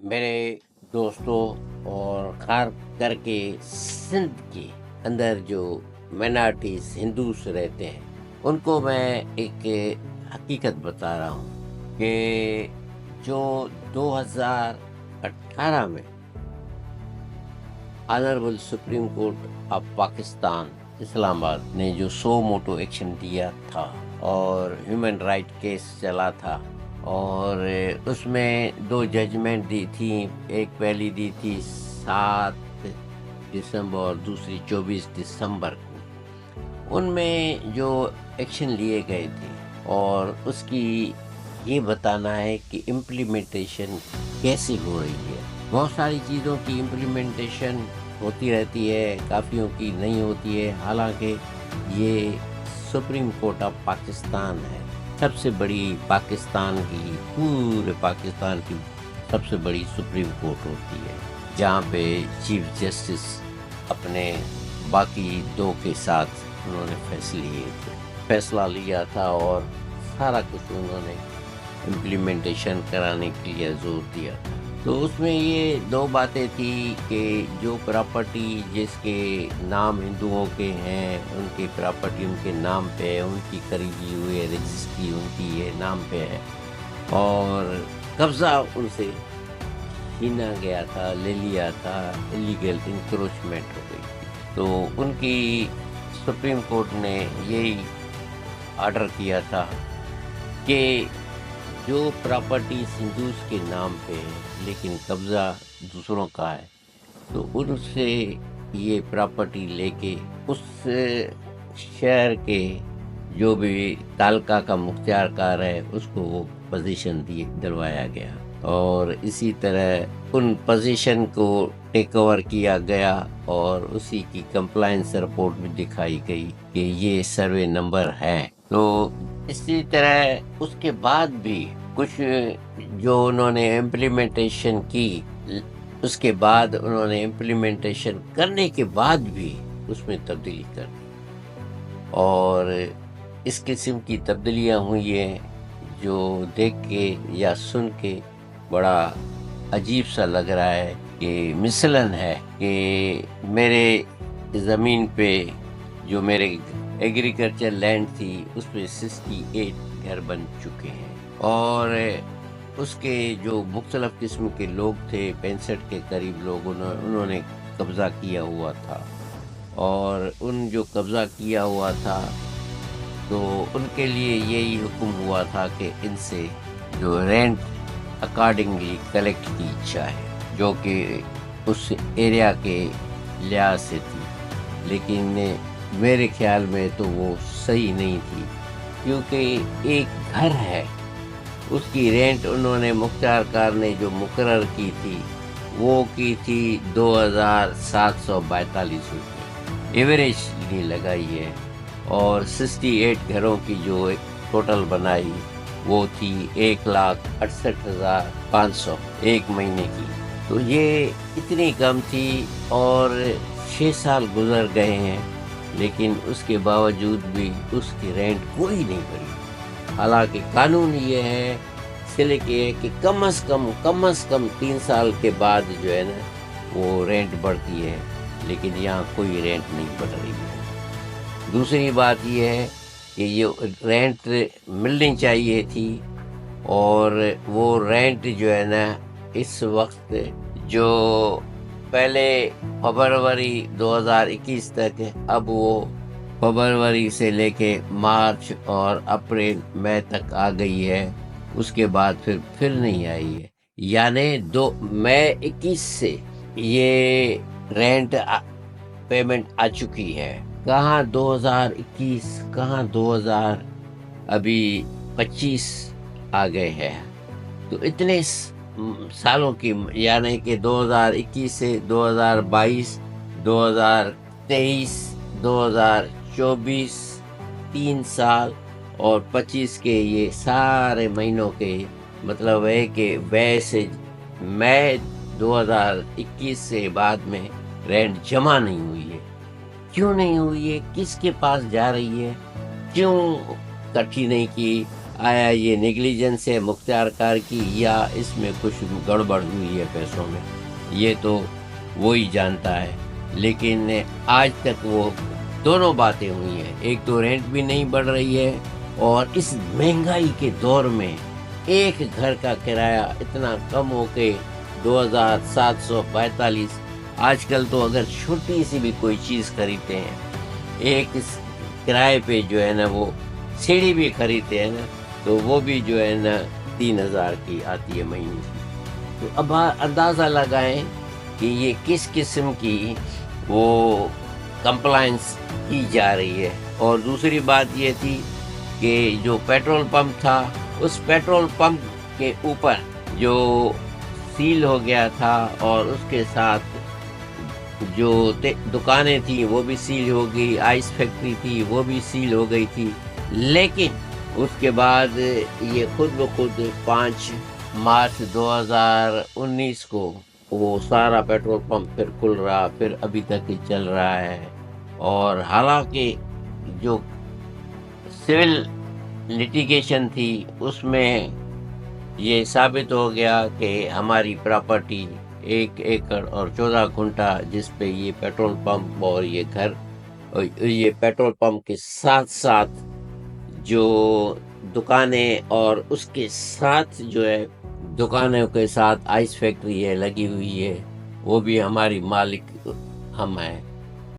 میرے دوستوں اور خاص کر کے سندھ کے اندر جو مائنارٹیز ہندوز رہتے ہیں ان کو میں ایک حقیقت بتا رہا ہوں کہ جو 2018 میں honourable supreme court of Pakistan Islamabad نے جو سو موٹو ایکشن دیا تھا اور ہیومن رائٹ کیس چلا تھا، اور اس میں 2 ججمنٹ دی تھی، ایک پہلی دی تھی 7 دسمبر اور دوسری 24 دسمبر کو۔ ان میں جو ایکشن لیے گئے تھے اور اس کی یہ بتانا ہے کہ امپلیمنٹیشن کیسے ہو رہی ہے۔ بہت ساری چیزوں کی امپلیمنٹیشن ہوتی رہتی ہے، کافیوں کی نہیں ہوتی ہے، حالانکہ یہ سپریم کورٹ آف پاکستان ہے، سب سے بڑی پاکستان کی، پورے پاکستان کی سب سے بڑی سپریم کورٹ ہوتی ہے، جہاں پہ چیف جسٹس اپنے باقی 2 کے ساتھ انہوں نے فیصلہ لیا تھا اور سارا کچھ انہوں نے امپلیمنٹیشن کرانے کے لیے زور دیا تھا۔ تو اس میں یہ 2 باتیں تھی کہ جو پراپرٹی جس کے نام ہندوؤں کے ہیں، ان کی پراپرٹی ان کے نام پہ ہے، ان کی خریدی ہوئی رجسٹری ان کی یہ نام پہ ہے، اور قبضہ ان سے چھینا گیا تھا، لے لیا تھا، الیگل انکروچمنٹ ہو گئی تھی۔ تو ان کی سپریم کورٹ نے یہی آرڈر کیا تھا کہ جو پراپرٹیز ہندوز کے نام پہ ہے لیکن قبضہ دوسروں کا ہے، تو ان سے یہ پراپرٹی لے کے اس شہر کے جو بھی تعلقہ کا مختار کار ہے اس کو وہ پوزیشن دلوایا گیا، اور اسی طرح ان پوزیشن کو ٹیک اوور کیا گیا، اور اسی کی کمپلائنس رپورٹ بھی دکھائی گئی کہ یہ سروے نمبر ہے۔ تو اسی طرح اس کے بعد بھی کچھ جو انہوں نے امپلیمنٹیشن کی، اس کے بعد انہوں نے امپلیمنٹیشن کرنے کے بعد بھی اس میں تبدیلی کر دی، اور اس قسم کی تبدیلیاں ہوئی ہیں جو دیکھ کے یا سن کے بڑا عجیب سا لگ رہا ہے، کہ مثلاً ہے کہ میرے زمین پہ جو میرے ایگریکلچر لینڈ تھی اس پہ 68 گھر بن چکے ہیں، اور اس کے جو مختلف قسم کے لوگ تھے، 65 کے قریب لوگ انہوں نے قبضہ کیا ہوا تھا، اور ان جو قبضہ کیا ہوا تھا تو ان کے لیے یہی حکم ہوا تھا کہ ان سے جو رینٹ اکارڈنگلی کلیکٹ کی جائے، جو کہ اس ایریا کے لحاظ سے تھی، لیکن میرے خیال میں تو وہ صحیح نہیں تھی، کیونکہ ایک گھر ہے اس کی رینٹ انہوں نے مختار کار نے جو مقرر کی تھی وہ کی تھی 2742 روپے ایوریج لگائی ہے، اور 68 گھروں کی جو ٹوٹل بنائی وہ تھی 1,68,500 ایک مہینے کی۔ تو یہ اتنی کم تھی، اور 6 سال گزر گئے ہیں لیکن اس کے باوجود بھی اس کی رینٹ کوئی نہیں بڑھی، حالانکہ قانون یہ ہے سلک یہ ہے کہ کم از کم 3 سال کے بعد جو ہے نا وہ رینٹ بڑھتی ہے، لیکن یہاں کوئی رینٹ نہیں بڑھ رہی ہے۔ دوسری بات یہ ہے کہ یہ رینٹ ملنی چاہیے تھی، اور وہ رینٹ جو ہے نا اس وقت جو پہلے فروری 2021 تک ہے، اب وہ فروری سے لے کے مارچ اور اپریل مئی تک آ گئی ہے، اس کے بعد پھر نہیں آئی ہے، یعنی مئی 21 سے یہ رینٹ پیمنٹ آ چکی ہے۔ کہاں 2021، کہاں 2025 آ گئے ہیں، تو اتنے سالوں کی، یعنی کہ 2021 سے 2022، 2023، 2024، 3 سال اور 25 کے یہ سارے مہینوں کے مطلب ہے کہ ویسے مئی 2021 سے بعد میں رینٹ جمع نہیں ہوئی ہے۔ کیوں نہیں ہوئی ہے؟ کس کے پاس جا رہی ہے؟ کیوں اکٹھی نہیں کی؟ آیا یہ نیگلیجنس ہے مختار کار کی یا اس میں کچھ گڑبڑ ہوئی ہے پیسوں میں، یہ تو وہی جانتا ہے، لیکن آج تک وہ دونوں باتیں ہوئی ہیں۔ ایک تو رینٹ بھی نہیں بڑھ رہی ہے، اور اس مہنگائی کے دور میں ایک گھر کا کرایہ اتنا کم ہو کے 2742، آج کل تو اگر چھوٹی سی بھی کوئی چیز خریدتے ہیں، ایک کرائے پہ جو ہے نا وہ سیڑھی بھی خریدتے ہیں نا، تو وہ بھی جو ہے نا 3000 کی آتی ہے مہینے کی۔ تو اب اندازہ لگائیں کہ یہ کس قسم کی وہ کمپلائنس کی جا رہی ہے۔ اور دوسری بات یہ تھی کہ جو پیٹرول پمپ تھا، اس پیٹرول پمپ کے اوپر جو سیل ہو گیا تھا، اور اس کے ساتھ جو دکانیں تھیں وہ بھی سیل ہو گئی، آئس فیکٹری تھی وہ بھی سیل ہو گئی تھی، لیکن اس کے بعد یہ خود بخود 5 مارچ 2019 کو وہ سارا پیٹرول پمپ پھر کھل رہا، پھر ابھی تک ہی چل رہا ہے۔ اور حالانکہ جو سول لٹیگیشن تھی اس میں یہ ثابت ہو گیا کہ ہماری پراپرٹی 1 ایکڑ اور 14 گھنٹہ جس پہ یہ پیٹرول پمپ اور یہ گھر، یہ پیٹرول پمپ کے ساتھ ساتھ جو دکانیں اور اس کے ساتھ جو ہے دکانوں کے ساتھ آئس فیکٹری ہے لگی ہوئی ہے، وہ بھی ہماری مالک ہم ہیں۔